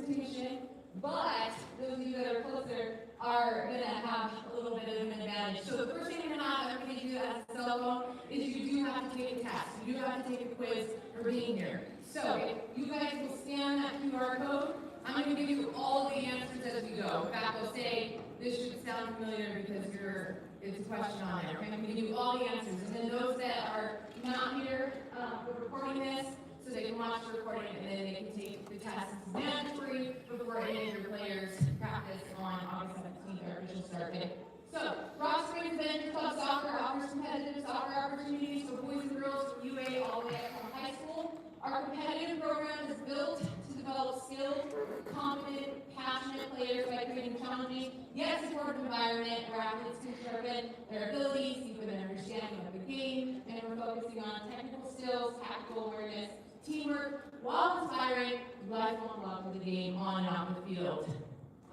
participation, but those of you that are closer are going to have a little bit of an advantage. So the first thing you're going to have everybody do as a cell phone is you do have to take a test. You do have to take a quiz for being here. So if you guys will scan that QR code, I'm going to give you all the answers as we go. In fact, I'll say this should sound familiar because it's a question on there. Okay? I'm going to give you all the answers. And then those that are not here, we're recording this so they can watch the recording and then they can take the test. It's mandatory before any of your players practice on August 17th, our official start date. So, Rock Springs Adventure Club Soccer offers competitive soccer opportunities for boys and girls from UA all the way up from high school. Our competitive program is built to develop skilled, confident, passionate players by creating a challenging yet supportive environment where athletes can sharpen their abilities, deepen their understanding of the game, and we're focusing on technical skills, tactical awareness, teamwork, while inspiring lifelong love for the game on and off the field.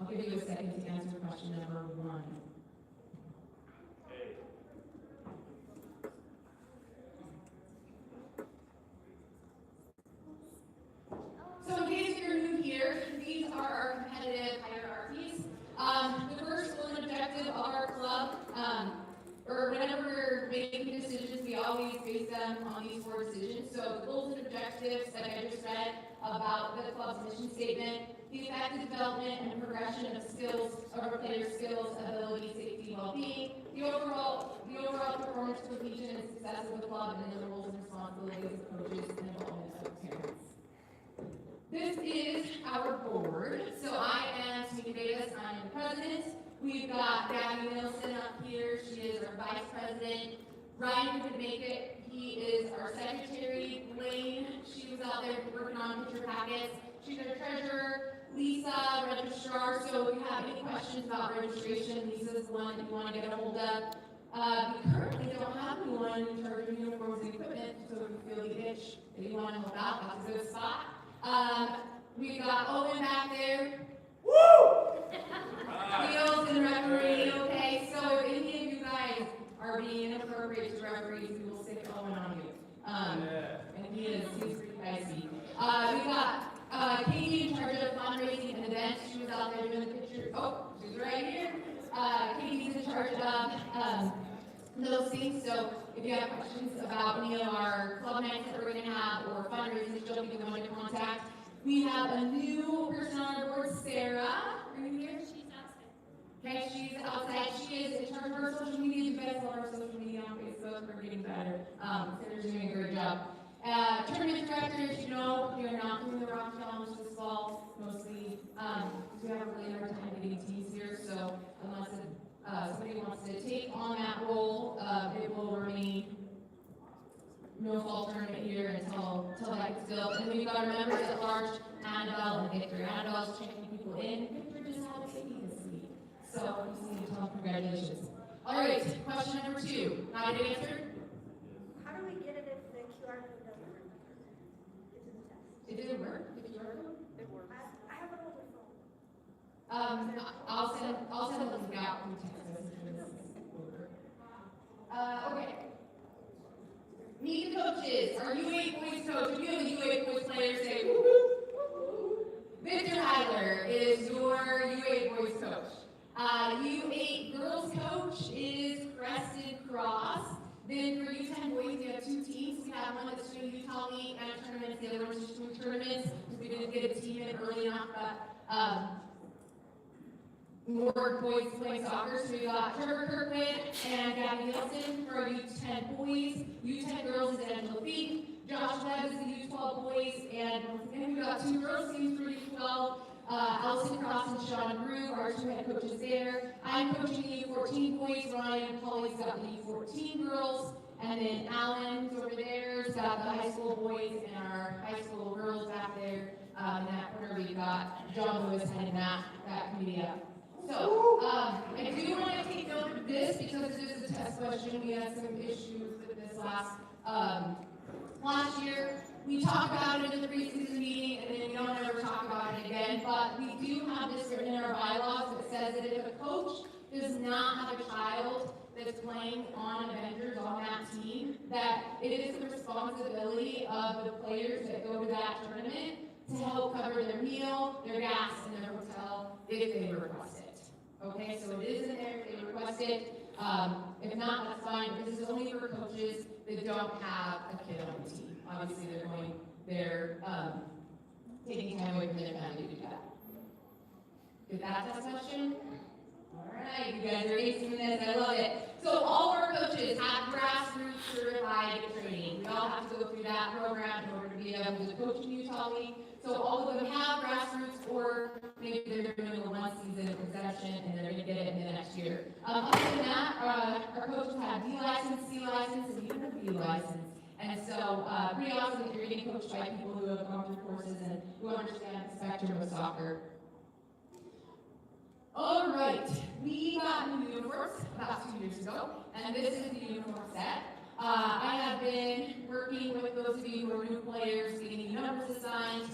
I'll give you a second to answer question number 1. So in case you're new here, these are our competitive hierarchies. The first one objective of our club, or whenever we're making decisions, we always base them on these 4 decisions. So the goals and objectives that I just read about the club's mission statement, the effective development and progression of skills, of our players' skills, ability, safety, well-being, the overall performance, cohesion, and success of the club, and then the roles and responsibilities of coaches and involvement of parents. This is our board. So I am Tamika Davis, I am the president. We've got Gabby Nelson up here. She is our vice president. Ryan couldn't make it. He is our secretary. Lane, she was out there working on picture packets. She's our treasurer. Lisa, registrar. So if you have any questions about registration, Lisa's the one that you want to get a hold of. We currently don't have anyone in charge of uniforms and equipment, so if you feel the itch that you want to help out, that's a good spot. We got Owen back there. Woo! Wheels and referee, okay? So if any of you guys are being inappropriate to referees, we will stick Owen on you. And he's pretty feisty. We got Katie in charge of fundraising and events. She was out there doing the pictures. Oh, she's right here. Katie's in charge of those things. So if you have questions about any of our club nights that we're going to have or fundraising, she'll be the one to contact. We have a new person on our board, Sarah. Are you here? She's outside. Okay, she's outside. She is in charge of our social media. You guys love our social media on Facebook. We're getting better. Sarah's doing a great job. Tournament directors, you know, we are not doing the Rock Challenge this fall, mostly. We have a really hard time getting teams here, so unless somebody wants to take on that role, it will remain no fall tournament here until that gets built. And then we've got our members at large, Annabelle and Victor. Annabelle's checking people in. Victor just had a baby this week, so we just need to tell them congratulations. All right, question number 2. Not an answer? How do we get it if the QR code doesn't work? It's in the test. It didn't work? The QR code? It works. I have an older phone. I'll send a link out through text message. Okay. Meet the coaches. Our U8 boys coach. If you have a U8 boys player, say woo woo. Victor Heiler is your U8 boys coach. U8 girls coach is Preston Cross. Then for U10 boys, we have 2 teams. We have one that's doing Utah League and tournaments. The other one's just doing tournaments because we didn't get a team in early enough. But more boys playing soccer. So we got Trevor Kirkwood and Gabby Nielsen for our U10 boys. U10 girls is Angela Feek. Josh Webb is the U12 boys. And once again, we got 2 girls teams for U12. Allison Cross and Sean Groove, our 2 head coaches there. I'm coaching the U14 boys. Ryan and Polly's got the U14 girls. And then Alan's over there's got the high school boys and our high school girls back there. In that corner, we've got John Lewis heading that committee up. So, I do want to take note of this because it is a test question. We had some issues with this last year. We talked about it in the preseason meeting, and then we don't ever talk about it again. But we do have this written in our bylaws that says that if a coach does not have a child that's playing on Avengers on that team, that it is the responsibility of the players that go to that tournament to help cover their meal, their gas they request it. Okay, so it is in there if they request it. If not, that's fine. This is only for coaches that don't have a kid on the team. Obviously, they're taking time away from their family to do that. Did that ask a question? All right, you guys are acing this. I love it. So all of our coaches have grassroots certified training. We all have to go through that program in order to be able to coach in Utah League. So all of them have grassroots, or maybe they're doing a one season exemption and they're going to get it in the next year. Other than that, our coaches have D license, C license, and even a B license. And so pretty awesome that you're getting coached by people who have gone through courses and who understand the spectrum of soccer. All right, we got new uniforms about 2 years ago, and this is the uniform set. I have been working with those of you who are new players, getting you numbers assigned,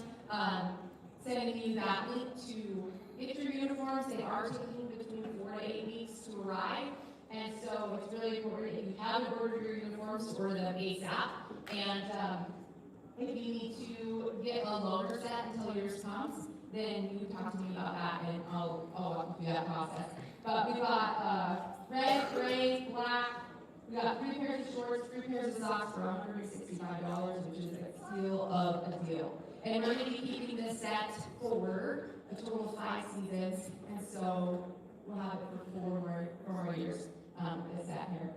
sending you that link to get your uniforms. They are taking between 4 to 8 weeks to arrive, and so it's really important if you haven't ordered your uniforms, order them ASAP. And if you need to get a loaner set until yours comes, then you can talk to me about that, and I'll walk you through that process. But we've got red, gray, black. We got 3 pairs of shorts, 3 pairs of socks for $165, which is a steal of a deal. And we're going to be keeping this set for a total of 5 seasons, and so we'll have it for 4 more years. This set here.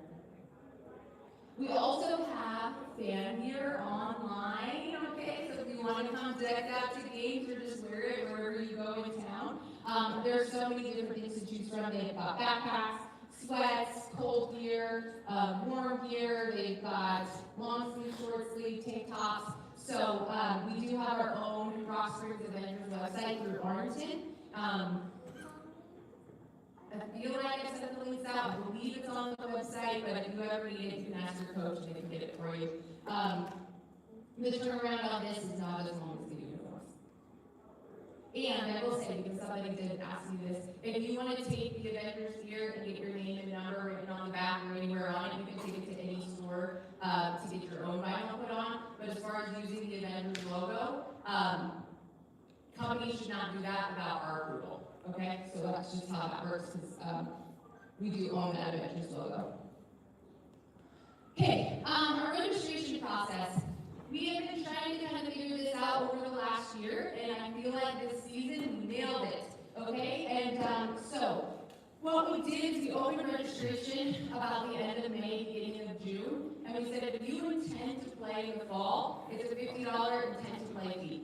We also have fan gear online, okay? So if you want to come decked out to games or just wear it wherever you go in town, there are so many different things to choose from. They've got backpacks, sweats, cold gear, warm gear. They've got long sleeve, short sleeve, tank tops. So we do have our own Rock Springs Avengers website through Arlington. I feel like I sent the links out. I believe it's on the website, but if you ever need it, you can ask your coach and they can get it for you. The turnaround on this is not as long as the uniforms. And I will say, because somebody did ask me this, if you want to take the Avengers gear and get your name and number written on the back or anywhere on it, you can take it to any store to get your own vinyl put on. But as far as using the Avengers logo, companies should not do that without our approval. Okay, so that's just how that works, because we do own that Avengers logo. Okay, our registration process. We have been trying to kind of figure this out over the last year, and I feel like this season we nailed it. Okay, and so what we did is we opened registration about the end of May, beginning of June, and we said if you intend to play in the fall, it's a $50 intent to play fee.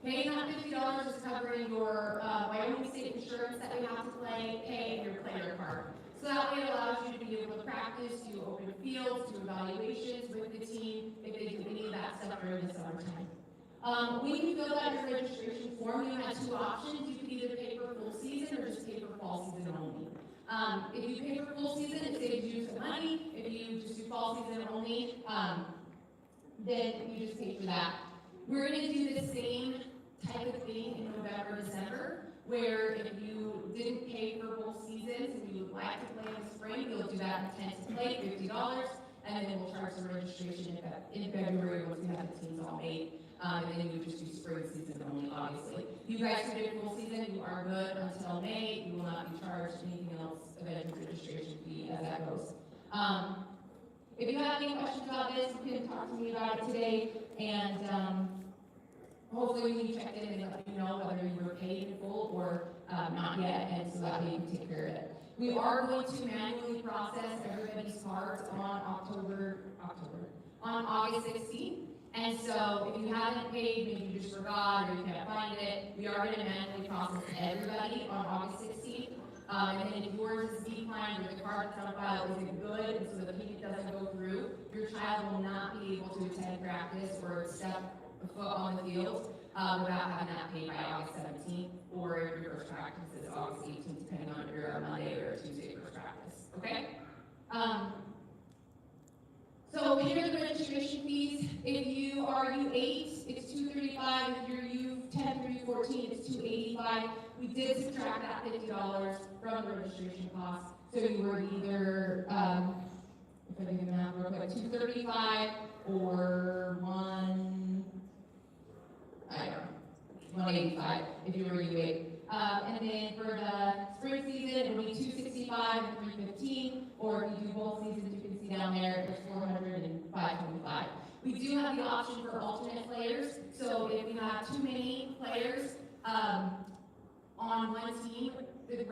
Paying that $50 is covering your Wyoming State insurance that we have to pay, and your player card. So that way it allows you to be able to practice, do open fields, do evaluations with the team if they do any of that stuff during the summertime. When you fill out your registration form, you have 2 options. You can either pay for full season or just pay for fall season only. If you pay for full season, it saves you some money. If you just do fall season only, then you just pay for that. We're going to do the same type of thing in November, December, where if you didn't pay for both seasons and you would like to play in the spring, you'll do that intent to play, $50, and then we'll charge the registration in February once we have the teams all made. And then you just do spring season only, obviously. You guys who did full season, you are good until May. You will not be charged anything else event registration fee as that goes. If you have any questions about this, you can talk to me about it today, and hopefully we can check in and let you know whether you were paid in full or not yet, and so that way you can take care of it. We are going to manually process everybody's cards on August 16th. And so if you haven't paid, maybe you just forgot or you can't find it, we are going to manually process everybody on August 16th. And then if yours is declined or the card that's on file isn't good, and so the payment doesn't go through, your child will not be able to attend practice or step a foot on the field without having that paid by August 17th, or if your first practice is August 18th, depending on if you're a Monday or a Tuesday first practice. Okay? So here are the registration fees. If you are U8, it's $235. If you're U10 through U14, it's $285. We did subtract that $50 from the registration cost. So you were either, if I do the math real quick, $235 or $185 if you were U8. And then for the spring season, it'll be 265 and 315, or if you do both seasons, you can see down there, there's 400 and 525. We do have the option for alternate players, so if we have too many players on one team, the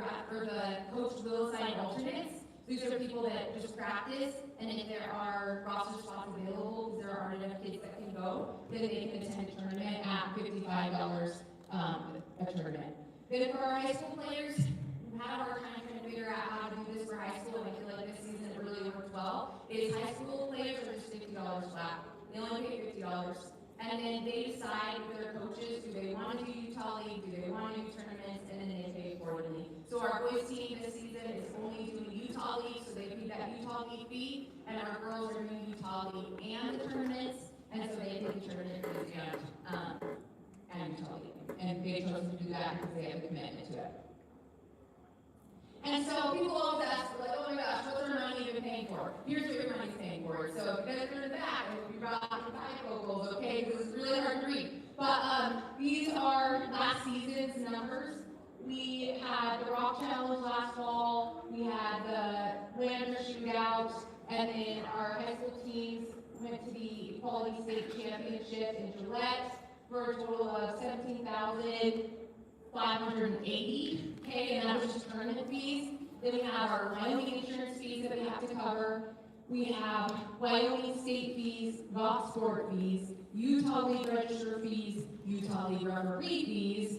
coach will assign alternates. These are people that just practice, and if there are roster spots available, because there aren't enough kids that can go, then they can attend a tournament at $55 a tournament. Then for our high school players, we had a hard time trying to figure out how to do this for high school, and I feel like this season it really worked well. Is high school players are just $50 flat. They only pay $50. And then they decide with their coaches, do they want to do Utah League, do they want to do tournaments, and then they pay accordingly. So our boys team this season is only doing Utah League, so they pay that Utah League fee, and our girls are doing Utah League and the tournaments, and so they pay the tournament fees and Utah League. And they chose to do that because they have a commitment to it. And so people always ask, like, oh my gosh, what's our money even paying for? Here's what your money's paying for. So if you guys are in the back, I hope you brought your bifocals, okay? Because it's really hard to read. But these are last season's numbers. We had the Rock Challenge last fall. We had the Lander Shootout. And then our high school teams went to the Equality State Championship in Gillette for a total of $17,580, okay, and that was just tournament fees. Then we have our Wyoming insurance fees that we have to cover. We have Wyoming state fees, Vox Sport fees, Utah League register fees, Utah League referee fees,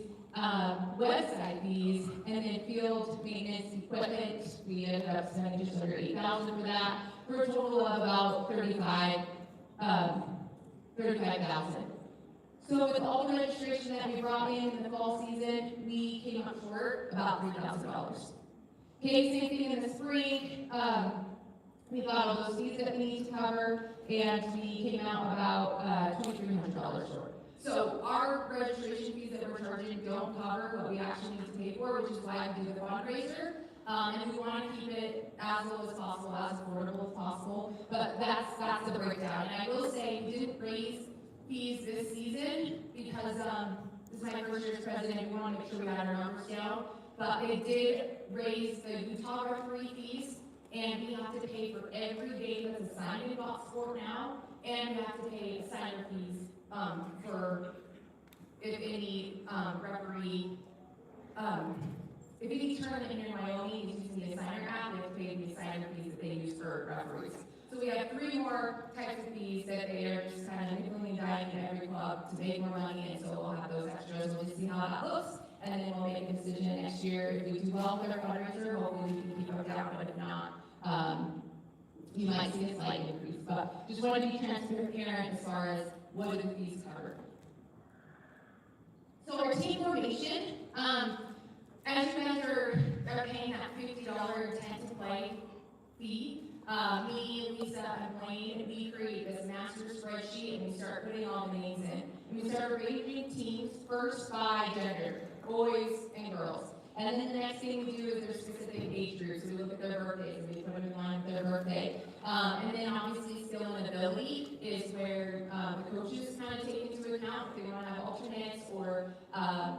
website fees, and then field maintenance equipment. We ended up spending just under $8,000 for that, for a total of about $35,000. So with all the registration that we brought in the fall season, we came up short about $3,000. Okay, same thing in the spring. We got all those fees that we need to cover, and we came out about $2,300 short. So our registration fees that we're charging don't cover what we actually need to pay for, which is why we do the fundraiser. And we want to keep it as low as possible, as affordable as possible. But that's the breakdown. And I will say we didn't raise fees this season because this is my first year as president. We want to make sure we got our numbers down. But they did raise the Utah referee fees, and we have to pay for every game that's assigned in Vox Sport now, and we have to pay assigner fees for if any referee, if any tournament in Wyoming is using the assigner app, they have to pay the assigner fees that they use for referees. So we have 3 more types of fees that they are just kind of nickel and diming every club to make more money, and so we'll have those extras. We'll just see how that looks, and then we'll make a decision next year. If we do well with our fundraiser, hopefully we can keep it down, but if not, you might see a slight increase. But just wanted to be transparent as far as what do the fees cover. So our team formation, as you guys are paying that $50 intent to play fee, me, Lisa, and Blaine, we create this master spreadsheet and we start putting all the names in. And we start arranging teams first by gender, boys and girls. And then the next thing we do is their specific age groups. So we look at their birthdays and we put them in line with their birthday. And then obviously skill and ability is where the coaches kind of take into account if they want to have alternates or,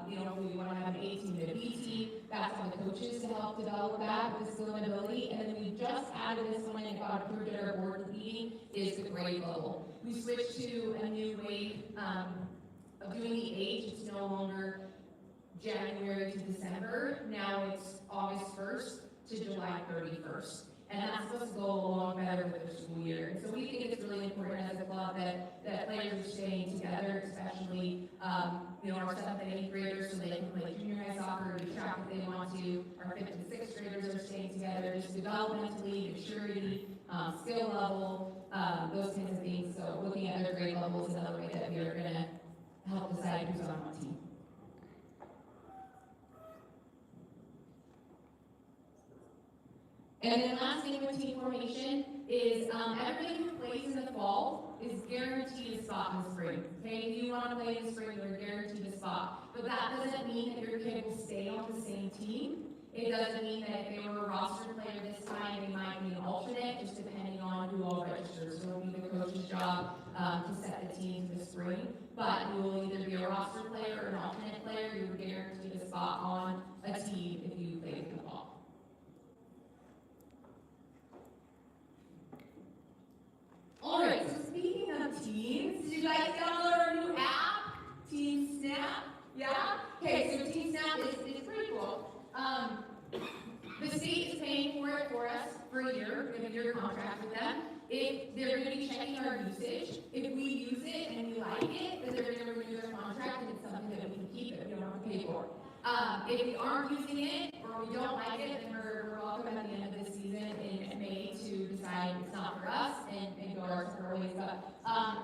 if we want to have an A team and a B team. That's on the coaches to help develop that with skill and ability. And then we just added this one and got approved at our board meeting is the grade level. We switched to a new way of doing the age. It's no longer January to December. Now it's August 1st to July 31st. And that's supposed to go along better with the school year. And so we think it's really important as a club that players are staying together, especially, our 7th and 8th graders, so they can play junior high soccer or do track if they want to. Our 5th and 6th graders are staying together, just developmentally, maturity, skill level, those kinds of things. So looking at their grade levels is another way that we are going to help decide who's on what team. And then last thing with team formation is everybody who plays in the fall is guaranteed a spot in the spring. Okay, if you want to play in the spring, you're guaranteed a spot. But that doesn't mean that your kid will stay on the same team. It doesn't mean that if they were a roster player this time, they might be an alternate, just depending on who all registers. So it'll be the coach's job to set the team for the spring. But you will either be a roster player or an alternate player. You're guaranteed a spot on 3-year contract with them. If they're going to be checking our usage, if we use it and we like it, then they're going to renew their contract and it's something that we can keep that we don't have to pay for. If we aren't using it or we don't like it, then we're welcome at the end of the season in May to decide it's not for us and go our separate ways. But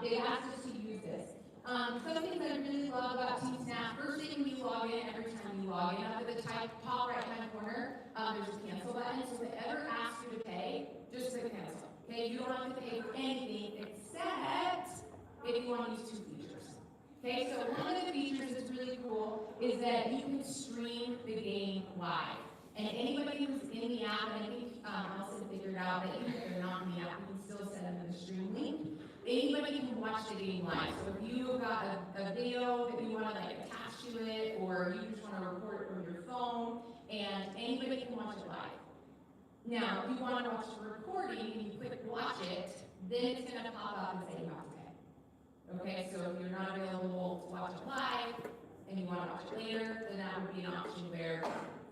they asked us to use this. Some things I really love about TeamSnap, first thing when you log in, every time you log in, up at the top right-hand corner, there's a cancel button. So if it ever asks you to pay, just click cancel. Okay, you don't have to pay for anything except if you want to use 2 features. Okay, so one of the features that's really cool is that you can stream the game live. And anybody who's in the app, and I think Allison figured out that even if they're not in the app, we can still send them the stream link. Anybody can watch the game live. So if you've got a video that you want to like attach to it, or you just want to record it from your phone, and anybody can watch it live. Now, if you want to watch the recording and you click watch it, then it's going to pop up and say you have to pay. Okay, so if you're not available to watch it live and you want to watch it later, then that would be an option where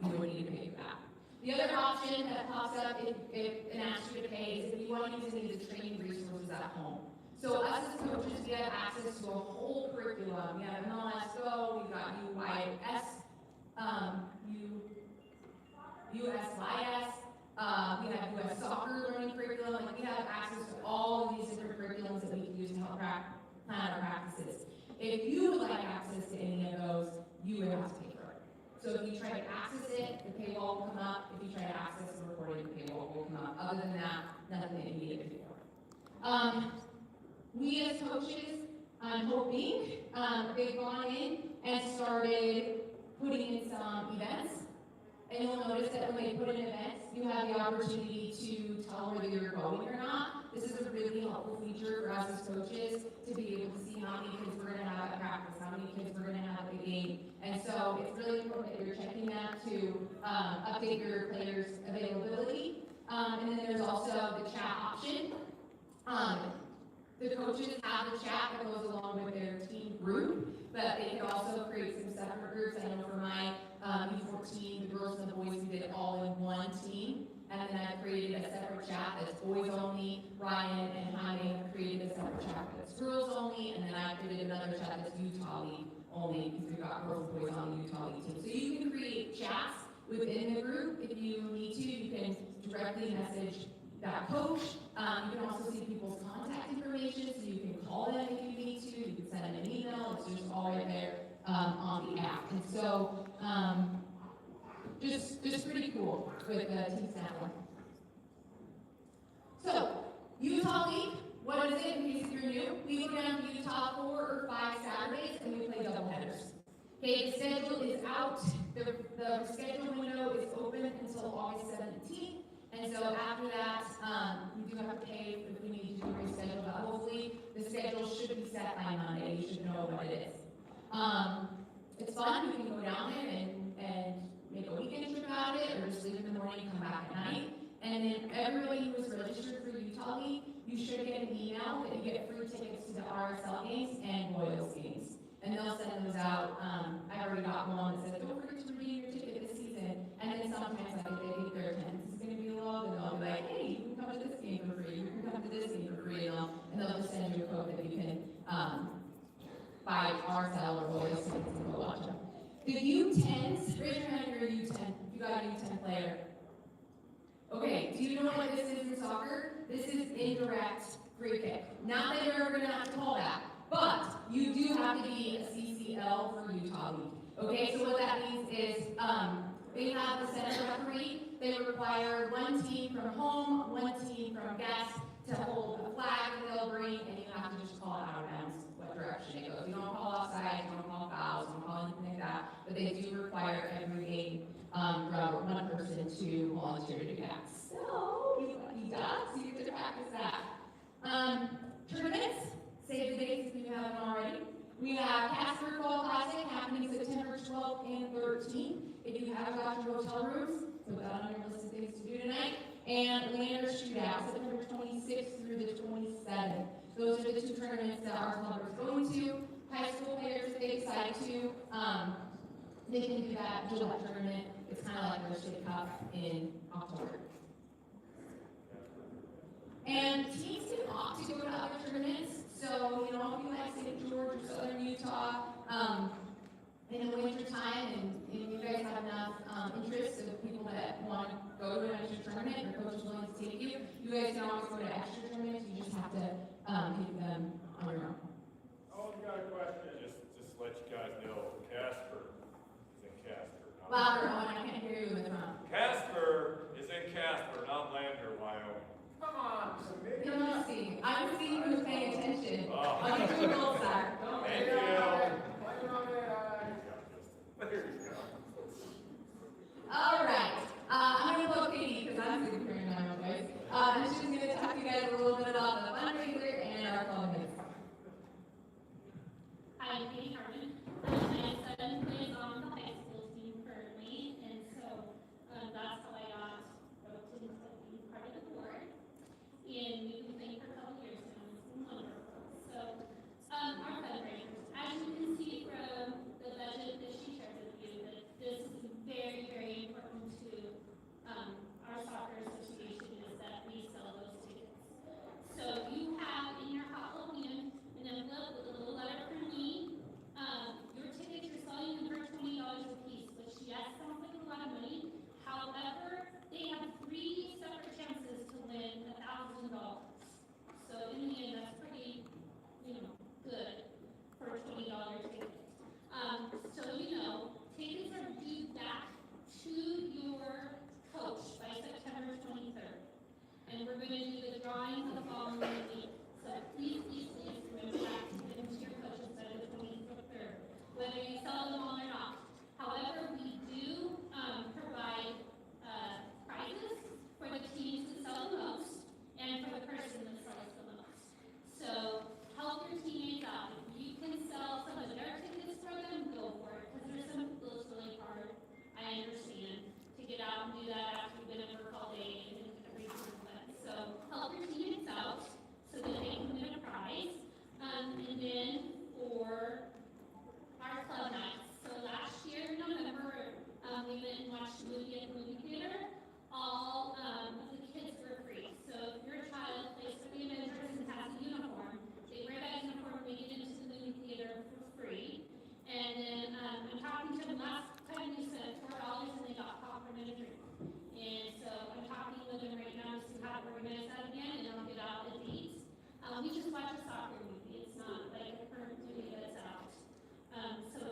you would need to pay for that. The other option that pops up if it asks you to pay is if you want to use any of the training resources at home. So us as coaches, we have access to a whole curriculum. We have MLS Go, we've got USYS, we have US soccer learning curriculum. Like we have access to all of these different curriculums that we can use to help plan our practices. If you would like access to any of those, you would have to pay for it. So if you try to access it, the paywall will come up. If you try to access the recording, the paywall will come up. Other than that, nothing that you need to pay for. We as coaches, I'm hoping, they've gone in and started putting in some events. And you'll notice that when they put in events, you have the opportunity to tell whether you're going or not. This is a really helpful feature for us as coaches to be able to see how many kids we're going to have at practice, how many kids we're going to have at the game. And so it's really important that you're checking that to update your players' availability. And then there's also the chat option. The coaches have the chat that goes along with their team group, but they can also create some separate groups. I know for my U14, the girls and the boys, we did it all in one team. And then I created a separate chat that's boys only. Ryan and Jaime have created a separate chat that's girls only. And then I created another chat that's Utah League only because we've got girls and boys on the Utah League team. So you can create chats within the group if you need to. You can directly message that coach. You can also see people's contact information, so you can call them if you need to. You can send them an email. It's just all right there on the app. And so, just pretty cool with the TeamSnap one. So, Utah League, what is it in case you're new? We go down to Utah 4 or 5 Saturdays and we play doubleheaders. Okay, the schedule is out. The schedule window is open until August 17th. And so after that, we do have to pay if we need to do a reschedule, but hopefully the schedule should be set by Monday. You should know what it is. It's fun. You can go down there and make a weekend trip out of it, or just leave in the morning and come back at night. And then everybody who is registered for Utah League, you should get an email that you get free tickets to the RSL games and Royals games. And they'll send those out. I already got one that said, don't forget to redeem your ticket this season. And then sometimes they think their attendance is going to be low, and they'll be like, hey, you can come to this game for free, you can come to this game for free, and they'll just send you a code that you can buy RSL or Royals tickets and go watch them. The U10s, raise your hand if you're a U10, if you got a U10 player. Okay, do you know what this is in soccer? This is indirect free kick. Not that you're ever going to have to call that, but you do have to be a CCL for Utah League. Okay, so what that means is they have a center referee. They require one team from home, one team from guest to hold a flag that they'll bring, and you have to just call it out of bounds what direction it goes. You don't call offside, you don't call fouls, you don't call anything like that, but they do require every game one person to volunteer to do that. So he does, so you get to practice that. Tournaments, save the dates if you haven't already. We have Casper Fall Classic happening September 12th and 13th. If you haven't got your hotel rooms, put that on your list of things to do tonight. And Lander Shootout, September 26th through the 27th. Those are the 2 tournaments that our club is going to. High school players, if they decide to, they can do that Gillette tournament. It's kind of like the State Cup in October. And teams can opt to go to other tournaments. So, you know, if you like St. George or Southern Utah, in the winter time, and you guys have enough interest of people that want to go to an extra tournament, or coach is willing to take you, you guys can always go to extra tournaments. You just have to pick them on your own. Oh, I've got a question. Just let you guys know, Casper is in Casper. Louder, Owen, I can't hear you in the front. Casper is in Casper, not Lander, Wyoming. Come on, Sammy. You're not seeing. I'm seeing who's paying attention. Oh. On the Google side. Thank you. There you go. All right. I'm going to call Katie because I'm sick of hearing my own voice. And she's going to talk to you guys a little bit about the fundraiser and our club events. Hi, I'm Katie Harmon. My son plays on the high school team currently, and so that's how I got roped into being part of the board. And we've been playing for a couple years now, and it's been wonderful. So, our fundraisers, as you can see from the budget that she shared with you, that this is very, very important to our soccer association, is that we sell those tickets. So you have in your hot little hand an envelope with a little letter from me. Your tickets, you're selling them for $20 a piece, which yes, sounds like a lot of money. However, they have 3 separate chances to win $1,000. So in the end, that's pretty, good for a $20 ticket. So tickets are due back to your coach by September 23rd. And we're going to do the drawing the following week. So please remember that to give them to your coach instead of the 23rd, whether you sell them all or not. However, we do provide prizes for the teams that sell the most and for the person that sells the most. So help your teammates out. If you can sell some of their tickets for them, go for it. Because there's some people it's really hard, I understand, to get out and do that after you've been at work all day and everything. So help your teammates out so that they can win a prize. And then for our club nights. So last year in November, we went and watched a movie at the movie theater. All of the kids were free. So if your child plays for the Avengers and has a uniform, they wear that uniform when they get into the movie theater for free. And then I'm talking to them last time we spent $4 and they got popcorn and a drink. And so I'm talking with them right now to see how to organize that again, and I'll get out the dates. We just watched a soccer movie. It's not like a current movie that's out. So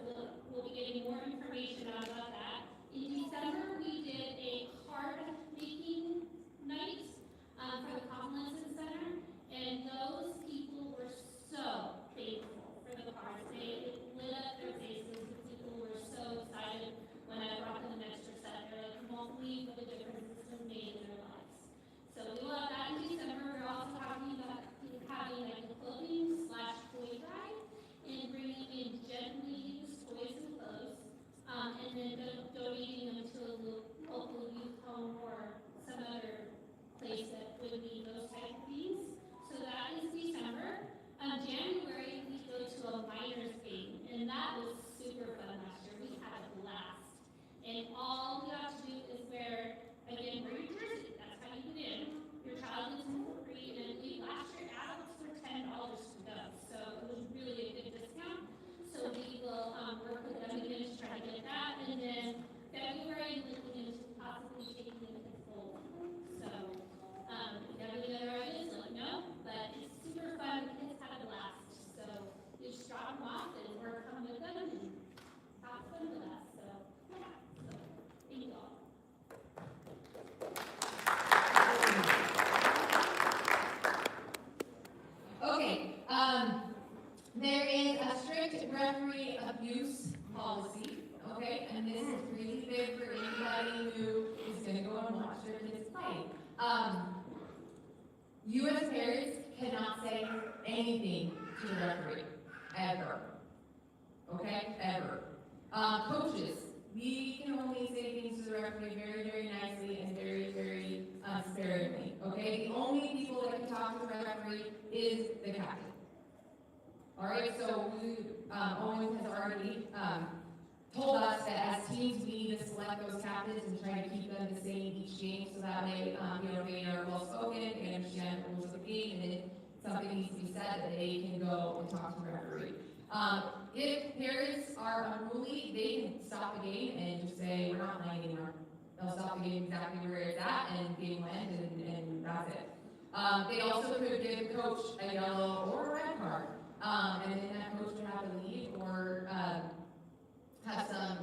we'll be getting more information out about that. In December, we did a card making night for the Convalescent Center, and those people were so thankful for the cards. It lit up their faces. The people were so excited when I brought them an extra set. They're like, you won't believe what the difference this has made in their lives. So we will have that in December. We're also talking about having like a clothing/toy drive and bringing in gently used toys and clothes, and then donating them to a local youth home or some other place that would need those type of things. So that is December. January we go to a minors game, and that was super fun last year. We had a blast. And all you have to do is wear your jersey. That's how you get in. Your child is for free, and last year adults were $10 to go. So it was really a good discount. So we will work with them again to try to get that. And then February, looking into possibly taking them to the full. So if you have any other ideas, let me know. But it's super fun. The kids had a blast. So you just drop them off and we're coming with them and have fun with us. So yeah. So thank you all. Okay, there is a strict referee abuse policy, okay? And this is really big for anybody who is gonna go and watch their kids play. You as parents cannot say anything to the referee, ever. Okay, ever. Coaches, we can only say things to the referee very, very nicely and very, very sparingly, okay? The only people that can talk to the referee is the captain. All right, so Owen has already told us that as teams, we need to select those captains and try to keep them the same each game, so that way, they are well spoken, they understand the rules of the game, and if something needs to be said, that they can go and talk to the referee. If parents are unruly, they can stop the game and just say, we're not playing anymore. They'll stop the game exactly where it's at, and game will end, and that's it. They also could give the coach a yellow or a red card, and then that coach would have to leave or have some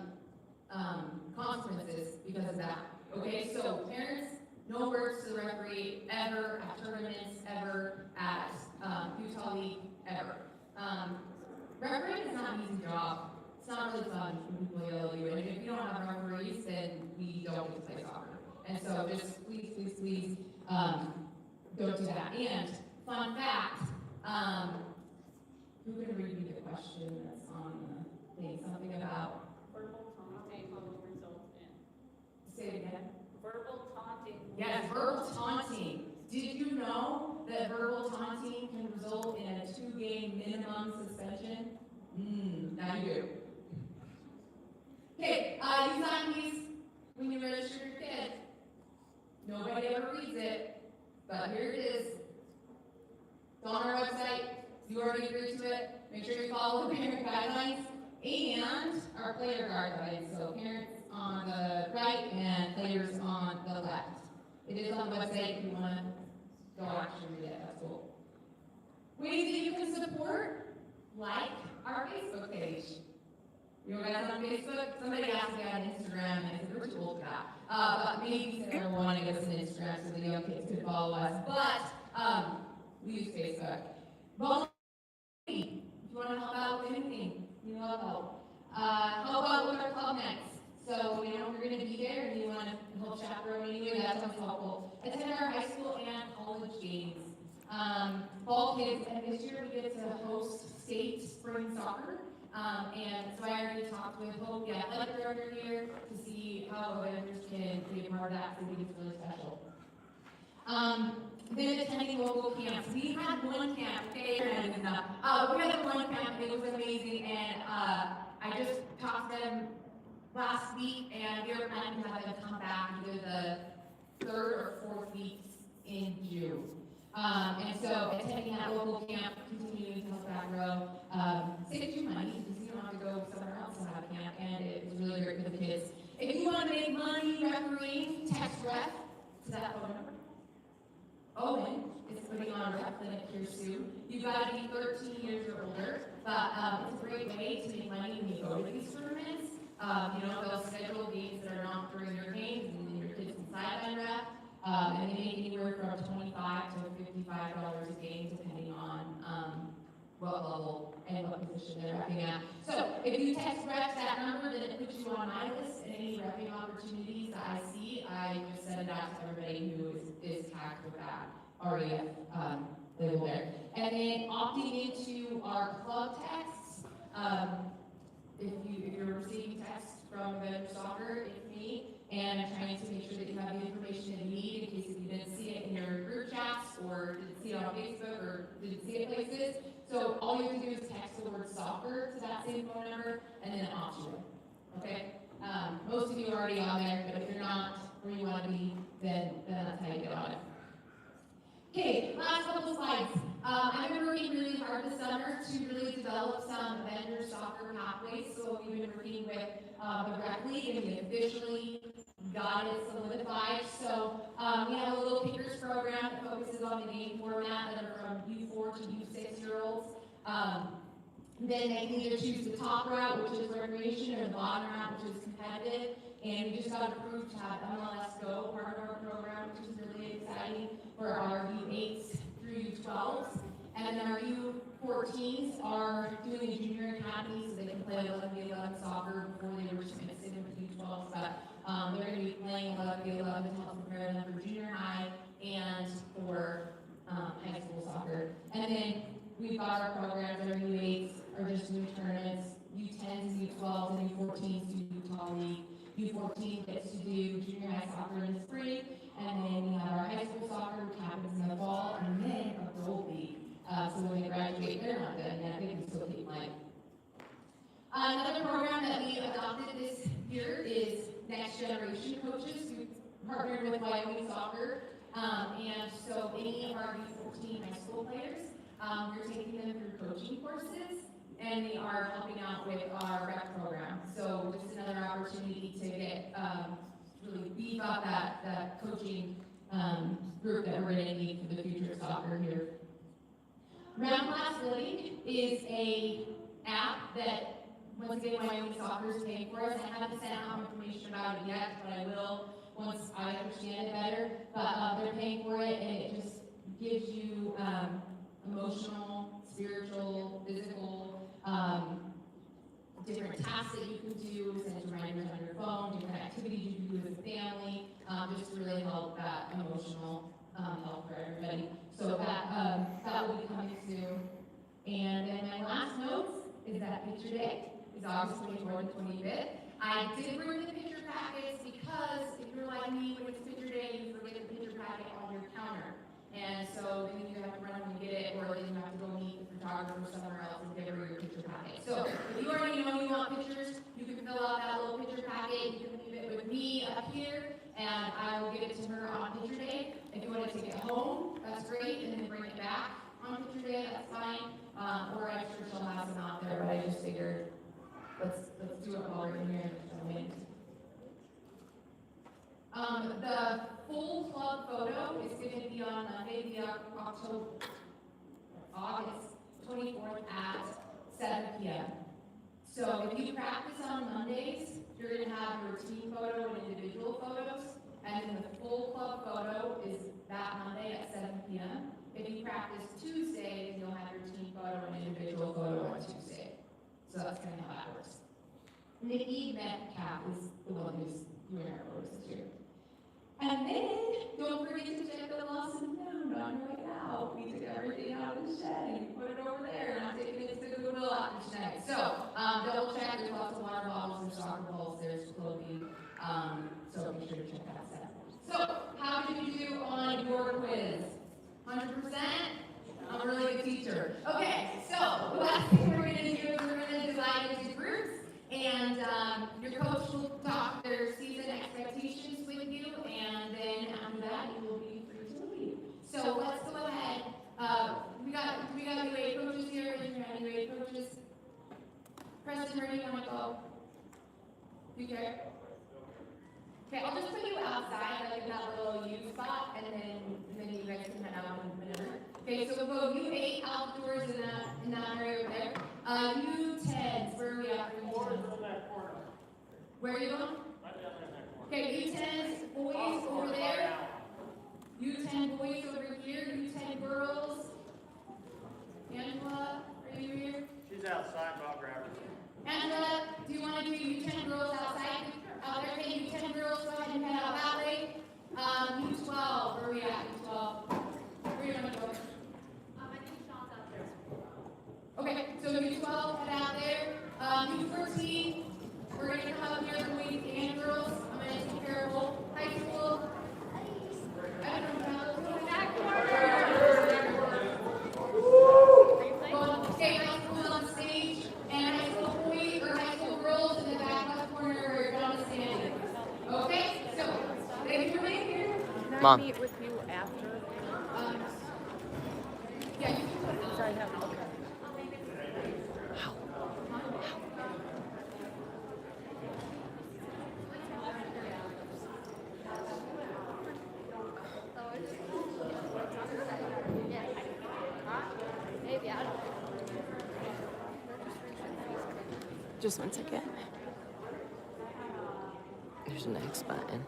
consequences because of that. Okay, so parents, no words to the referee ever at tournaments, ever at Utah League, ever. Refereeing is not an easy job. It's not really fun when people yell at you, and if you don't have referees, then we don't get to play soccer. And so just please, don't do that. And fun fact, who can read me the question that's on the thing? Something about, Verbal taunting will result in. say it again. Verbal taunting. Yes, verbal taunting. Did you know that verbal taunting can result in a 2-game minimum suspension? Now you do. Okay, you sign these when you register your kid. Nobody ever reads it, but here it is. It's on our website. You already agreed to it. Make sure you follow the parent guidelines and our player guidelines. So parents on the right and players on the left. It is on the website if you want to go actually read it. That's cool. Ways that you can support, like our Facebook page. You guys on Facebook? Somebody asked me on Instagram, and I said, we're too old for that. But maybe Sarah wanted to give us an Instagram so the young kids could follow us. But we use Facebook. Volunteer. If you want to help out with anything, we love help. Help out with our club nights. So, if you're going to be there and you want to help chaperone anyway, that's always helpful. Attend our high school and college games. Ball kids, and this year we get to host state spring soccer. And so I already talked with Hope, the athletic director here, to see how vendors can be a part of that, because I think it's really special. Then attending local camps. We had one camp, okay, we had one camp, it was amazing, and I just talked to them last week, and we were planning to have them come back either the 3rd or 4th weeks in June. And so attending that local camp, continuing to help that grow, saves you money because you don't have to go somewhere else to have a camp, and it was really great for the kids. If you want to make money refereeing, text ref to that phone number. Owen is putting on ref clinic here soon. You've got to be 13 years or older, but it's a great way to make money when you go to these tournaments. They'll schedule games that are not during your games, and then your kids can sideline ref. And they make anywhere from $25 to $55 a game, depending on what level and what position they're repping at. So if you text ref that number, then it puts you on my list, and any repping opportunities that I see, I just send it out to everybody who is tagged with that REF label there. And then opting into our club texts. If you're receiving texts from Vendor Soccer, it's me. And I'm trying to make sure that you have the information that you need in case if you didn't see it in your group chats or didn't see it on Facebook or didn't see it places. So all you have to do is text the word soccer to that same phone number and then optional. Okay? Most of you are already on there, but if you're not where you want to be, then that's how you get on it. Okay, last couple slides. I've been working really hard this summer to really develop some vendor soccer pathways. So we've been working with the rec league, and we officially got it solidified. So we have a little pickers program that focuses on the game format that are from U4 to U6 year olds. Then they can either choose the top route, which is recreation, or the bottom route, which is competitive. And we just got approved to have MLS Go part of our program, which is really exciting for our U8s through U12s. And then our U14s are doing the junior academy, so they can play 11v11 soccer before they were just mixed in with U12s. But they're going to be playing 11v11 to help prepare them for junior high and for high school soccer. And then we've got our programs, our U8s are just new tournaments, U10s, U12s, and U14s do Utah League. U14 gets to do junior high soccer in the spring, and then we have our high school soccer, which happens in the fall, and then a Gold League. So when they graduate, they're not done yet, they can still keep playing. Another program that we adopted this year is Next Generation Coaches, who partnered with Wyoming Soccer. And so any of our U14 high school players, we're taking them through coaching courses, and they are helping out with our rec program. So just another opportunity to get, really beef up that coaching group that we're gonna need for the future of soccer here. Round Class Living is a app that, once again, Wyoming Soccer is paying for us. I haven't sent out information about it yet, but I will once I understand it better. But they're paying for it, and it just gives you emotional, spiritual, physical, different tasks that you can do, send reminders on your phone, different activities you can do with the family, just to really help that emotional health for everybody. So that will be coming soon. And then my last notes is that picture day is August 24th and 25th. I did bring the picture packets because if you're like me, when it's picture day, you forget the picture packet on your counter. And so then you have to run and get it, or then you have to go meet the photographer somewhere else and give her your picture packet. So if you already know you want pictures, you can fill out that little picture packet. You can leave it with me up here, and I will give it to her on picture day. If you want to take it home, that's great, and then bring it back on picture day, that's fine. Or I'm sure she'll have some out there, but I just figured let's do it while we're in here in a minute. The full club photo is going to be on Monday, August 24th at 7 p.m. So if you practice on Mondays, you're going to have your team photo and individual photos, and then the full club photo is that Monday at 7 p.m. If you practice Tuesdays, you'll have your team photo and individual photo on Tuesday. So that's kind of how that works. Nikki Metcalf is the one who's doing our photos this year. And then, don't forget to check the lost and found on your way out. We took everything out of the shed and put it over there, and I'm taking it to the Goodwill after tonight. So, double check, there's lots of water bottles, there's soccer balls, there's clothing, so make sure to check that out. So, how did you do on your quiz? 100%? I'm a really good teacher. Okay, so, the last thing we're gonna do is we're gonna divide into groups, and your coach will talk their season expectations with you, and then after that, you will be free to leave. So let's go ahead. We got UA coaches here. Raise your hand, UA coaches. Preston, where do you want to go? You care? Okay, I'll just put you outside, like in that little U spot, and then you guys can head out whenever. Okay, so we'll go U8 outdoors in that area over there. U10s, where are we at? Where are you going? Okay, U10s, boys over there. U10 boys over here. U10 girls. Angela, are you here? She's outside, but I'll grab her. Angela, do you want to do U10 girls outside? Out there, okay, U10 girls, go ahead and head out that way. U12, where are we at? U12. Where are you going to go? I think Sean's out there. Okay, so U12, head out there. U14, we're going to come up here, boys and girls. I'm going to be careful. High school. I don't know. Back okay, high school on stage, and high school boys or high school girls in the back left corner where you're going to stand. Okay, so thank you for being here. Can Mom. I meet with you after? Yeah, you can put it Because I have, okay. Maybe, I don't know. Just one second. There's an X button.